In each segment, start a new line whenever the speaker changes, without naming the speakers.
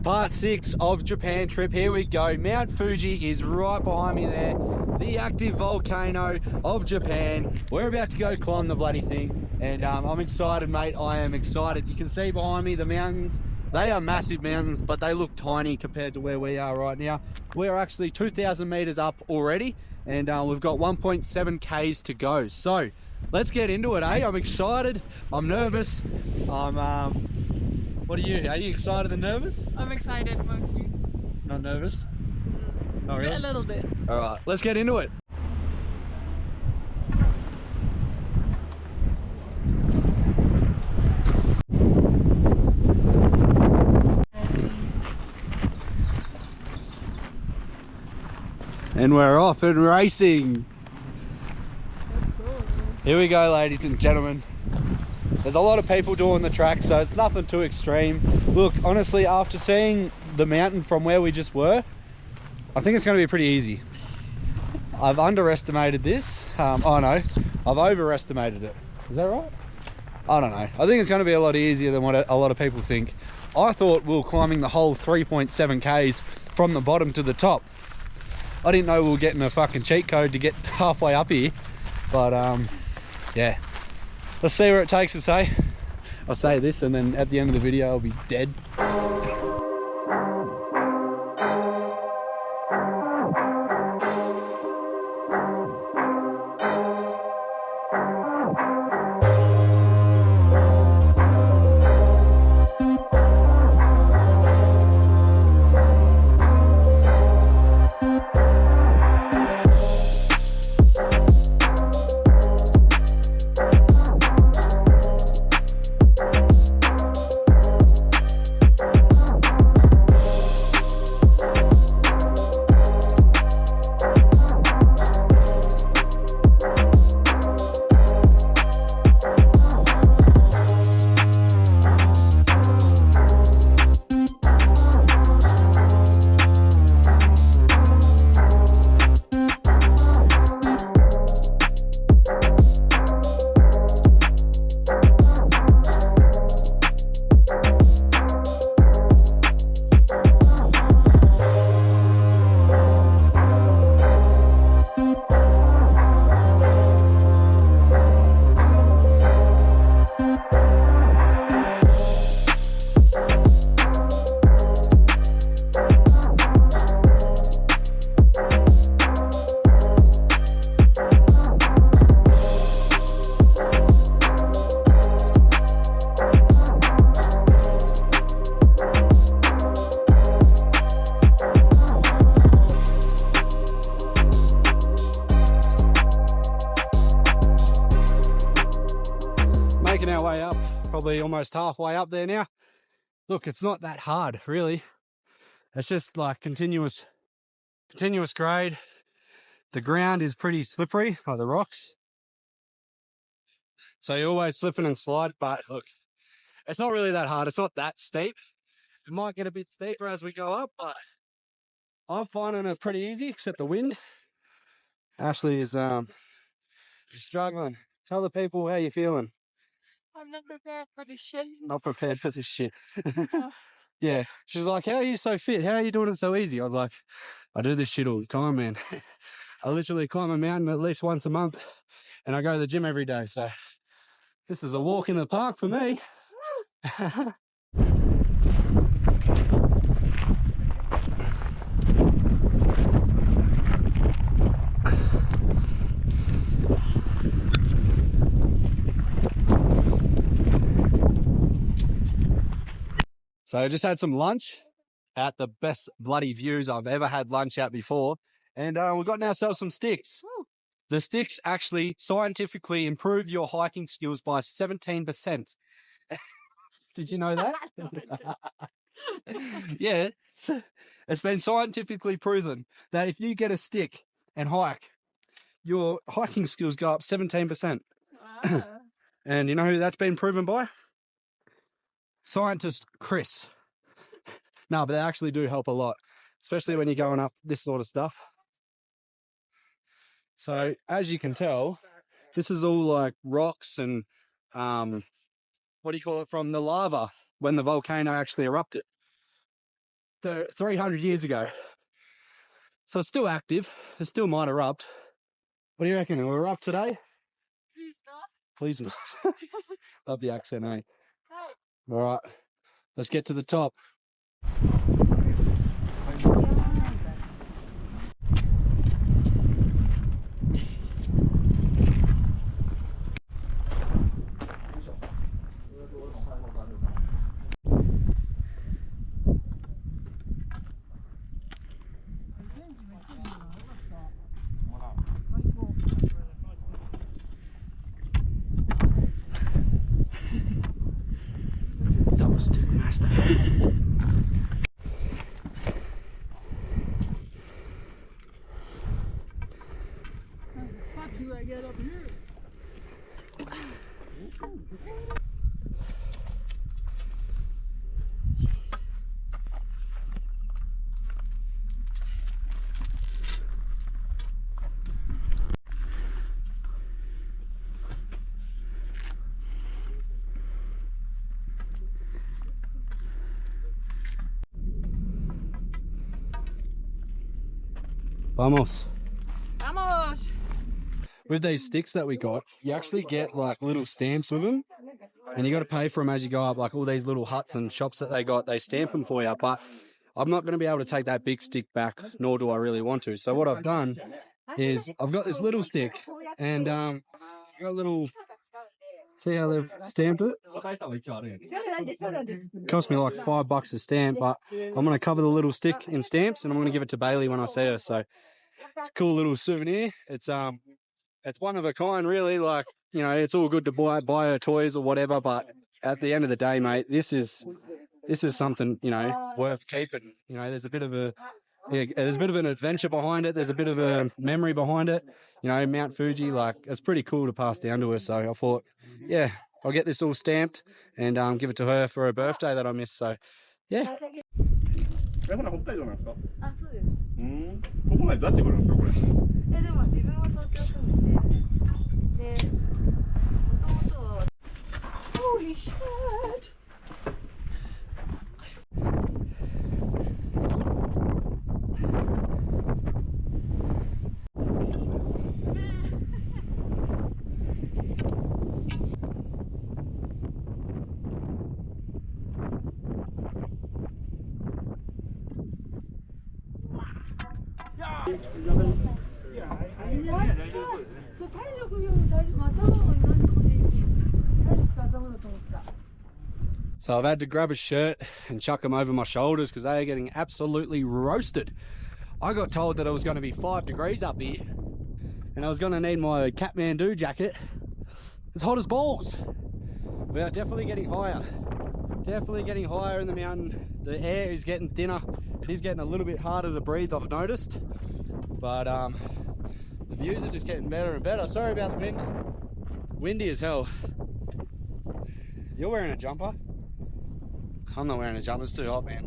Part 6 of Japan trip. Here we go. Mount Fuji is right behind me there. The active volcano of Japan. We're about to go climb the bloody thing. And I'm excited, mate. I am excited. You can see behind me the mountains. They are massive mountains, but they look tiny compared to where we are right now. We're actually 2,000 meters up already, and we've got 1.7 Ks to go. So let's get into it, eh? I'm excited. I'm nervous. What are you? Are you excited and nervous?
I'm excited mostly.
Not nervous? Not really?
A little bit.
All right, let's get into it. And we're off and racing. Here we go, ladies and gentlemen. There's a lot of people doing the track, so it's nothing too extreme. Look, honestly, after seeing the mountain from where we just were, I think it's going to be pretty easy. I've underestimated this. Oh no, I've overestimated it. Is that right? I don't know. I think it's going to be a lot easier than what a lot of people think. I thought we were climbing the whole 3.7 Ks from the bottom to the top. I didn't know we were getting a fucking cheat code to get halfway up here, but yeah. Let's see where it takes us, eh? I'll say this and then at the end of the video I'll be dead. Making our way up, probably almost halfway up there now. Look, it's not that hard, really. It's just like continuous grade. The ground is pretty slippery, like the rocks. So you're always slipping and slide, but look, it's not really that hard. It's not that steep. It might get a bit steeper as we go up, but I'm finding it pretty easy, except the wind. Ashley is struggling. Tell the people how you're feeling.
I'm not prepared for this shit.
Not prepared for this shit. Yeah. She's like, how are you so fit? How are you doing it so easy? I was like, I do this shit all the time, man. I literally climb a mountain at least once a month and I go to the gym every day. So this is a walk in the park for me. So I just had some lunch at the best bloody views I've ever had lunch at before. And we've gotten ourselves some sticks. Woo. The sticks actually scientifically improve your hiking skills by 17%. Did you know that? Yeah, it's been scientifically proven that if you get a stick and hike, your hiking skills go up 17%. Wow. And you know who that's been proven by? Scientist Chris. No, but they actually do help a lot, especially when you're going up this sort of stuff. So as you can tell, this is all like rocks and what do you call it, from the lava when the volcano actually erupted. 300 years ago. So it's still active. It still might erupt. What do you reckon? Will it erupt today?
Please not.
Please not. Love the accent, eh?
No.
All right, let's get to the top. Double stick master.
Fuck you, I get up here.
Vamos.
Vamos.
With these sticks that we got, you actually get like little stamps with them, and you got to pay for them as you go up. Like all these little huts and shops that they got, they stamp them for you. But I'm not going to be able to take that big stick back, nor do I really want to. So what I've done is I've got this little stick, and got a little. See how they've stamped it? Cost me like $5 a stamp, but I'm going to cover the little stick in stamps, and I'm going to give it to Bailey when I see her. So it's a cool little souvenir. It's one of a kind, really. Like, you know, it's all good to buy her toys or whatever, but at the end of the day, mate, this is something, you know, worth keeping. You know, there's a bit of an adventure behind it. There's a bit of a memory behind it. You know, Mount Fuji, like, it's pretty cool to pass down to her. So I thought, yeah, I'll get this all stamped and give it to her for her birthday that I missed. So, yeah.
北海道なんですか？
あ、そうです。
ここまでどうやって来るんですかこれ？
でも自分は東京住んでて、で、もともとは
Holy shit.
So I've had to grab a shirt and chuck them over my shoulders because they are getting absolutely roasted. I got told that it was going to be 5 degrees up here and I was going to need my Kathmandu jacket. It's hot as balls. We are definitely getting higher. Definitely getting higher in the mountain. The air is getting thinner. It is getting a little bit harder to breathe, I've noticed. But the views are just getting better and better. Sorry about the wind. Windy as hell. You're wearing a jumper? I'm not wearing a jumper, it's too hot, man.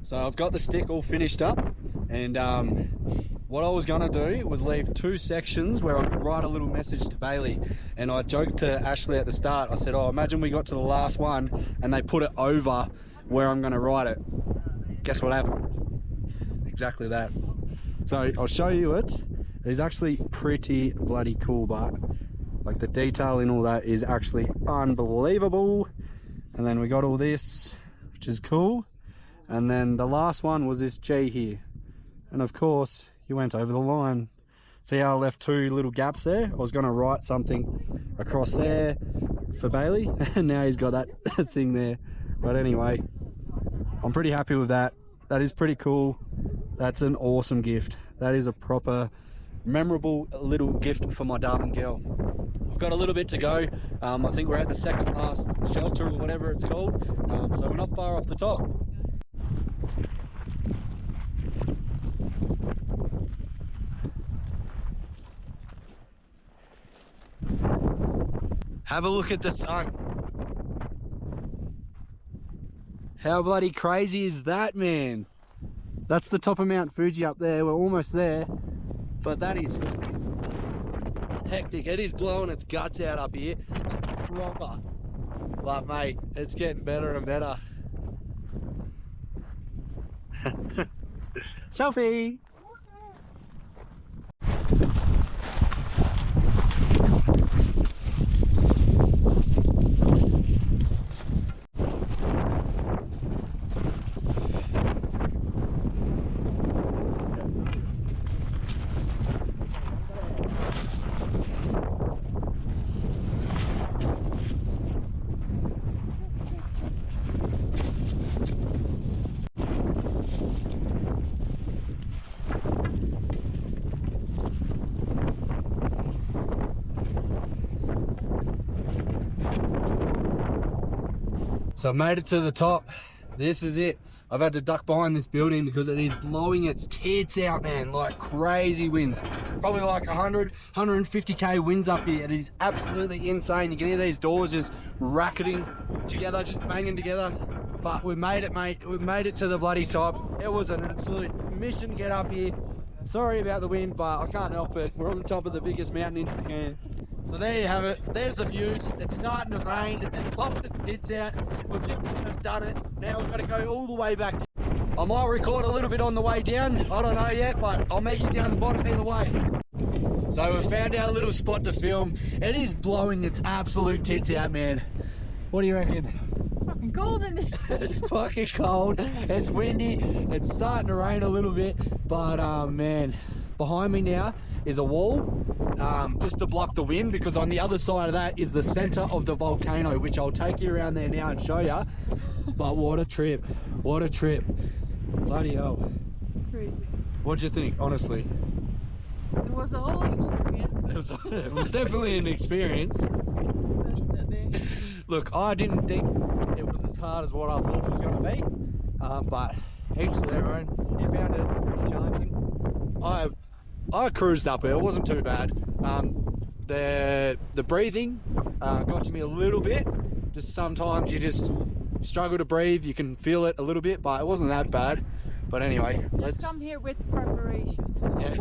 So I've got the stick all finished up, and what I was gonna do was leave 2 sections where I'd write a little message to Bailey. And I joked to Ashley at the start, I said, oh, imagine we got to the last one and they put it over where I'm gonna write it. Guess what happened? Exactly that. So I'll show you it. It's actually pretty bloody cool, but like the detail in all that is actually unbelievable. And then we got all this, which is cool. And then the last one was this G here. And of course, he went over the line. See how I left 2 little gaps there? I was gonna write something across there for Bailey, and now he's got that thing there. But anyway, I'm pretty happy with that. That is pretty cool. That's an awesome gift. That is a proper, memorable little gift for my darling girl. We've got a little bit to go. I think we're at the second last shelter or whatever it's called. So we're not far off the top. Have a look at the sun. How bloody crazy is that, man? That's the top of Mount Fuji up there. We're almost there. But that is hectic. It is blowing its guts out up here. Proper. But mate, it's getting better and better. Selfie! So I've made it to the top. This is it. I've had to duck behind this building because it is blowing its tits out, man, like crazy winds. Probably like 100, 150k winds up here. It is absolutely insane. You can hear these doors just racketing together, just banging together. But we made it, mate. We made it to the bloody top. It was an absolute mission to get up here. Sorry about the wind, but I can't help it. We're on the top of the biggest mountain in Japan. So there you have it. There's the views. It's starting to rain. It's blowing its tits out. We've just done it. Now we've got to go all the way back. I might record a little bit on the way down. I don't know yet, but I'll meet you down the bottom either way. So we've found our little spot to film. It is blowing its absolute tits out, man. What do you reckon?
It's fucking cold in there.
It's fucking cold. It's windy. It's starting to rain a little bit. But man, behind me now is a wall. Just to block the wind, because on the other side of that is the center of the volcano, which I'll take you around there now and show you. But what a trip, what a trip. Bloody hell.
Crazy.
What'd you think, honestly?
It was a whole experience.
It was definitely an experience.
Definitely.
Look, I didn't think it was as hard as what I thought it was going to be, but each to their own. You found it pretty challenging. I cruised up it. It wasn't too bad. The breathing got to me a little bit. Just sometimes you just struggle to breathe. You can feel it a little bit, but it wasn't that bad. But anyway,
Just come here with preparation.
Yeah.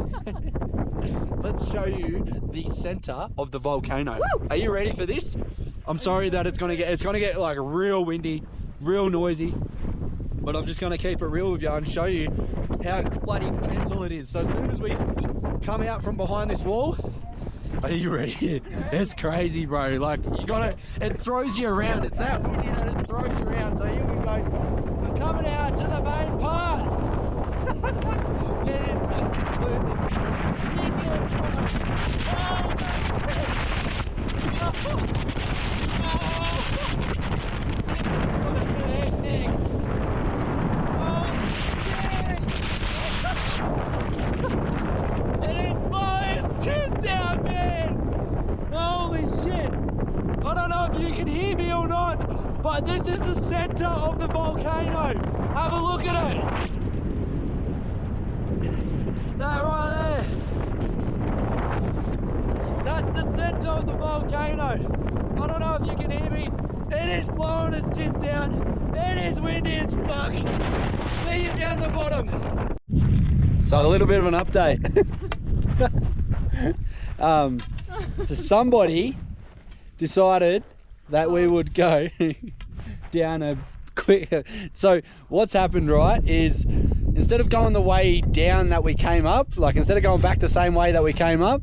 Let's show you the center of the volcano.
Woo!
Are you ready for this? I'm sorry that it's gonna get like real windy, real noisy, but I'm just gonna keep it real with you and show you how bloody pencil it is. So as soon as we come out from behind this wall, are you ready? It's crazy, bro. Like, it throws you around. It's that windy that it throws you around. So here we go. We're coming out to the main part. It is absolutely ridiculous, It is blowing its tits out, man! Holy shit! I don't know if you can hear me or not, but this is the center of the volcano. Have a look at it. That right there. That's the center of the volcano. I don't know if you can hear me. It is blowing its tits out. It is windy as fuck. See you down the bottom. So a little bit of an update. Somebody decided that we would go down a quick. So what's happened, right, is instead of going the way down that we came up, like instead of going back the same way that we came up,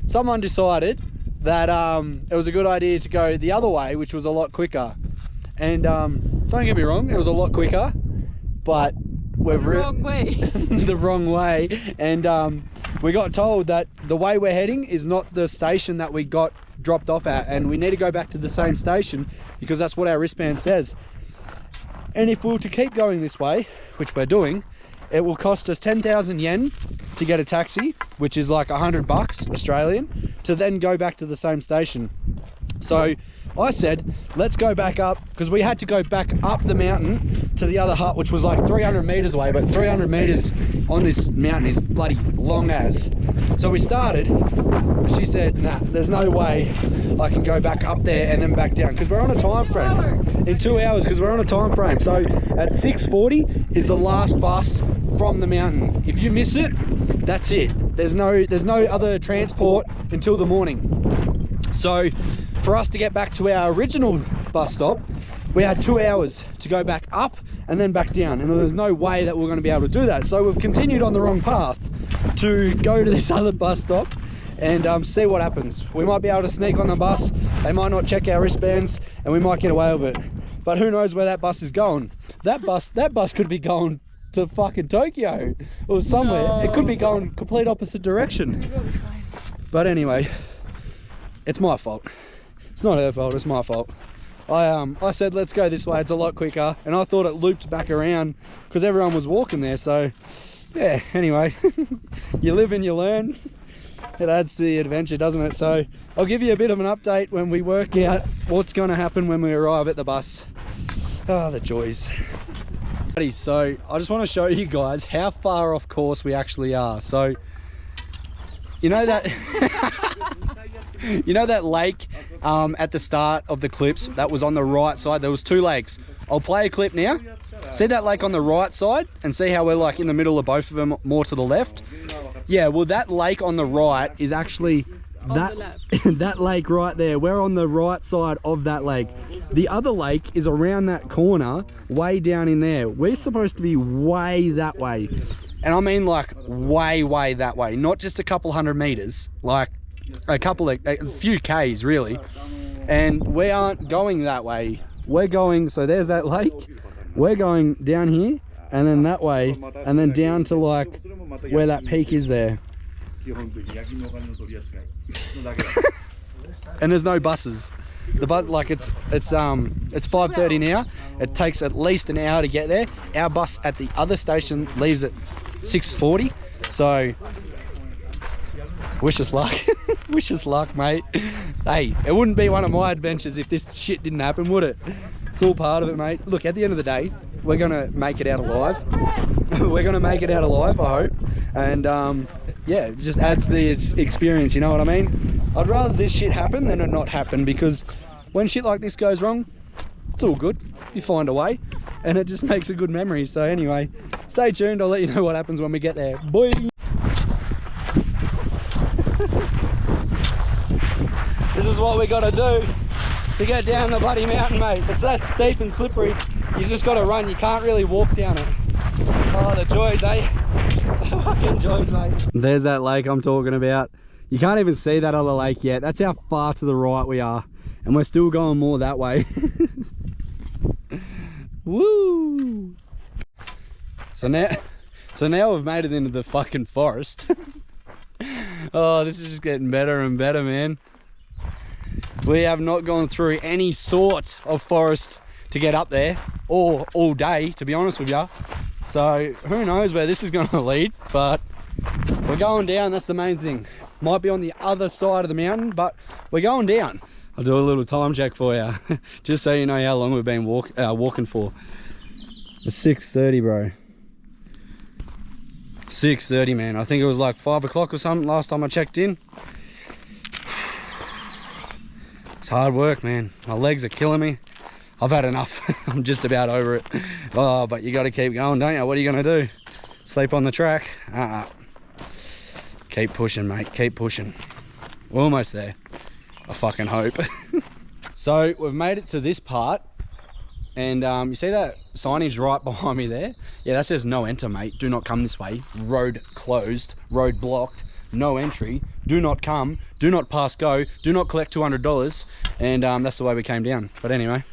someone decided that it was a good idea to go the other way, which was a lot quicker. And don't get me wrong, it was a lot quicker, but we've
The wrong way.
the wrong way. And we got told that the way we're heading is not the station that we got dropped off at, and we need to go back to the same station because that's what our wristband says. And if we were to keep going this way, which we're doing, it will cost us 10,000 yen to get a taxi, which is like $100 Australian, to then go back to the same station. So I said, let's go back up, because we had to go back up the mountain to the other hut, which was like 300 meters away, but 300 meters on this mountain is bloody long as. So we started, she said, nah, there's no way I can go back up there and then back down, because we're on a time frame. In 2 hours, because we're on a time frame. So at 6:40 is the last bus from the mountain. If you miss it, that's it. There's no other transport until the morning. So for us to get back to our original bus stop, we had 2 hours to go back up and then back down, and there was no way that we're going to be able to do that. So we've continued on the wrong path to go to this other bus stop and see what happens. We might be able to sneak on the bus, they might not check our wristbands, and we might get away with it. But who knows where that bus is going. That bus could be going to fucking Tokyo or somewhere. No. It could be going complete opposite direction. But anyway, it's my fault. It's not her fault, it's my fault. I said let's go this way, it's a lot quicker, and I thought it looped back around because everyone was walking there. So yeah, anyway, you live and you learn. It adds to the adventure, doesn't it? So I'll give you a bit of an update when we work out what's going to happen when we arrive at the bus. Ah, the joys. So I just want to show you guys how far off course we actually are. So you know that you know that lake at the start of the clips that was on the right side? There was 2 lakes. I'll play a clip now. See that lake on the right side, and see how we're like in the middle of both of them, more to the left? Yeah, well that lake on the right is actually that lake right there. We're on the right side of that lake. The other lake is around that corner, way down in there. We're supposed to be way that way. And I mean like way that way, not just a couple hundred meters, like a few Ks really. And we aren't going that way. We're going, so there's that lake. We're going down here and then that way and then down to like where that peak is there. And there's no buses. The bus, like it's 5:30 now. It takes at least an hour to get there. Our bus at the other station leaves at 6:40. So wish us luck. Wish us luck, mate. Hey, it wouldn't be one of my adventures if this shit didn't happen, would it? It's all part of it, mate. Look, at the end of the day, we're gonna make it out alive. We're gonna make it out alive, I hope. And yeah, it just adds to the experience, you know what I mean? I'd rather this shit happen than it not happen, because when shit like this goes wrong, it's all good. You find a way, and it just makes a good memory. So anyway, stay tuned. I'll let you know what happens when we get there. Bye. This is what we gotta do to get down the bloody mountain, mate. It's that steep and slippery. You just gotta run. You can't really walk down it. Oh, the joys, eh? The fucking joys, mate. There's that lake I'm talking about. You can't even see that other lake yet. That's how far to the right we are. And we're still going more that way. Woo! So now we've made it into the fucking forest. Oh, this is just getting better and better, man. We have not gone through any sort of forest to get up there, or all day, to be honest with you. So who knows where this is going to lead, but we're going down. That's the main thing. Might be on the other side of the mountain, but we're going down. I'll do a little time check for you, just so you know how long we've been walking for. It's 6:30, bro. 6:30, man. I think it was like 5 o'clock or something last time I checked in. It's hard work, man. My legs are killing me. I've had enough. I'm just about over it. Oh, but you got to keep going, don't you? What are you going to do? Sleep on the track? Keep pushing, mate. Keep pushing. We're almost there. I fucking hope. So we've made it to this part, and you see that signage right behind me there? Yeah, that says no enter, mate. Do not come this way. Road closed. Road blocked. No entry. Do not come. Do not pass go. Do not collect $200. And that's the way we came down. But anyway,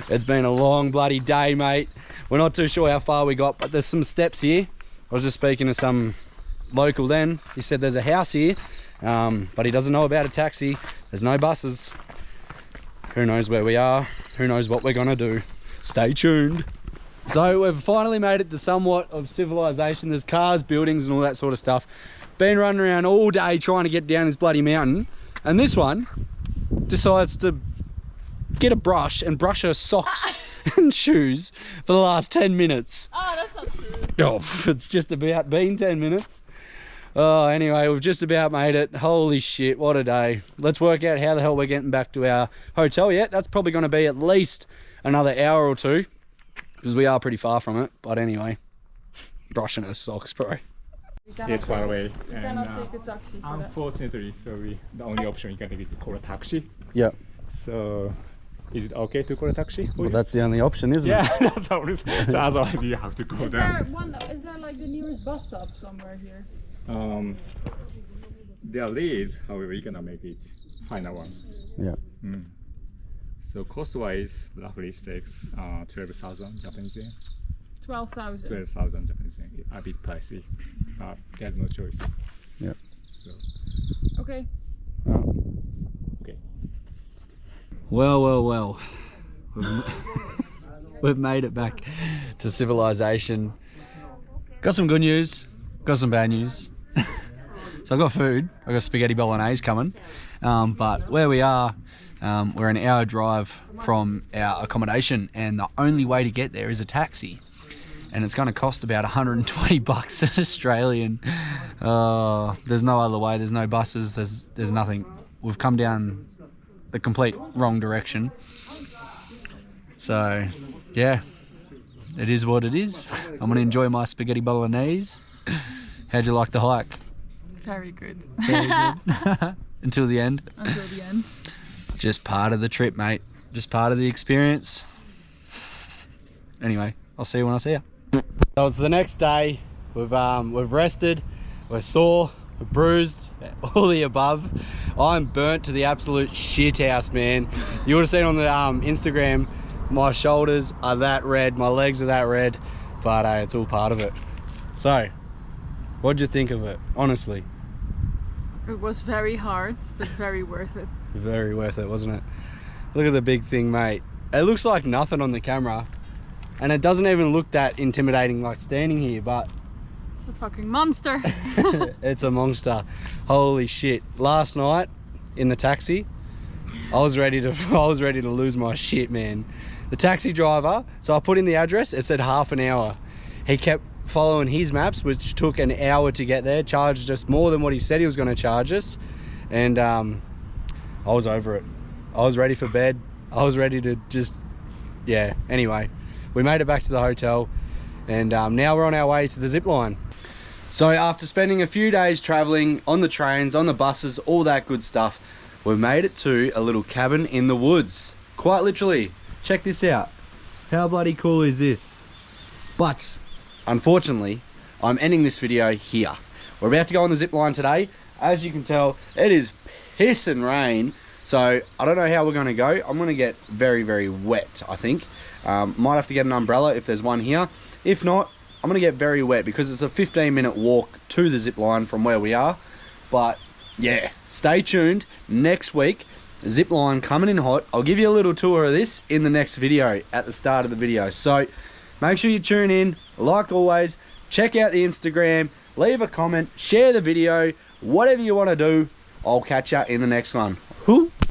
it's been a long bloody day, mate. We're not too sure how far we got, but there's some steps here. I was just speaking to some local then. He said there's a house here, but he doesn't know about a taxi. There's no buses. Who knows where we are? Who knows what we're gonna do? Stay tuned. So we've finally made it to somewhat of civilization. There's cars, buildings and all that sort of stuff. Been running around all day trying to get down this bloody mountain. And this one decides to get a brush and brush her socks and shoes for the last 10 minutes.
Oh, that's not true.
Oh, it's just about been 10 minutes. Oh, anyway, we've just about made it. Holy shit, what a day. Let's work out how the hell we're getting back to our hotel yet. That's probably going to be at least another hour or two, because we are pretty far from it. But anyway, brushing her socks, bro.
It's far away.
You
And
cannot take a taxi for that.
unfortunately, the only option you can take is to call a taxi.
Yep.
So, is it okay to call a taxi?
Well, that's the only option, isn't
yeah,
it?
that's how it is. So otherwise you have to go
Is
down.
there like the nearest bus stop somewhere here?
There is, however, you cannot make it final one.
Yeah.
So cost-wise, roughly it takes 12,000 Japanese yen.
12,000.
12,000 Japanese yen. A bit pricey, but there's no choice.
Yep.
So,
Okay.
okay.
Well. We've made it back to civilization. Got some good news, got some bad news. So I got food, I got spaghetti bolognese coming. But where we are, we're an hour drive from our accommodation, and the only way to get there is a taxi. And it's going to cost about 120 bucks Australian. There's no other way, there's no buses, there's nothing. We've come down the complete wrong direction. So, yeah, it is what it is. I'm going to enjoy my spaghetti bolognese. How'd you like the hike?
Very good.
Very good. Until the end.
Until the end.
Just part of the trip, mate. Just part of the experience. Anyway, I'll see you when I see you. So it's the next day. We've rested. We're sore. We're bruised. All the above. I'm burnt to the absolute shit house, man. You would have seen on the Instagram. My shoulders are that red. My legs are that red. But it's all part of it. So, what'd you think of it? Honestly.
It was very hard, but very worth it.
Very worth it, wasn't it? Look at the big thing, mate. It looks like nothing on the camera, and it doesn't even look that intimidating like standing here, but
It's a fucking monster.
it's a monster. Holy shit. Last night in the taxi, I was ready to lose my shit, man. The taxi driver, so I put in the address, it said half an hour. He kept following his maps, which took an hour to get there, charged us more than what he said he was going to charge us, and I was over it. I was ready for bed. I was ready to just, yeah. Anyway, we made it back to the hotel, and now we're on our way to the zip line. So after spending a few days traveling on the trains, on the buses, all that good stuff, we've made it to a little cabin in the woods. Quite literally. Check this out. How bloody cool is this? But unfortunately, I'm ending this video here. We're about to go on the zip line today. As you can tell, it is pissing rain. So I don't know how we're going to go. I'm going to get very, very wet, I think. Might have to get an umbrella if there's one here. If not, I'm going to get very wet because it's a 15-minute walk to the zip line from where we are. But yeah, stay tuned. Next week, zip line coming in hot. I'll give you a little tour of this in the next video at the start of the video. So make sure you tune in. Like always, check out the Instagram, leave a comment, share the video, whatever you want to do. I'll catch you in the next one. Whoo!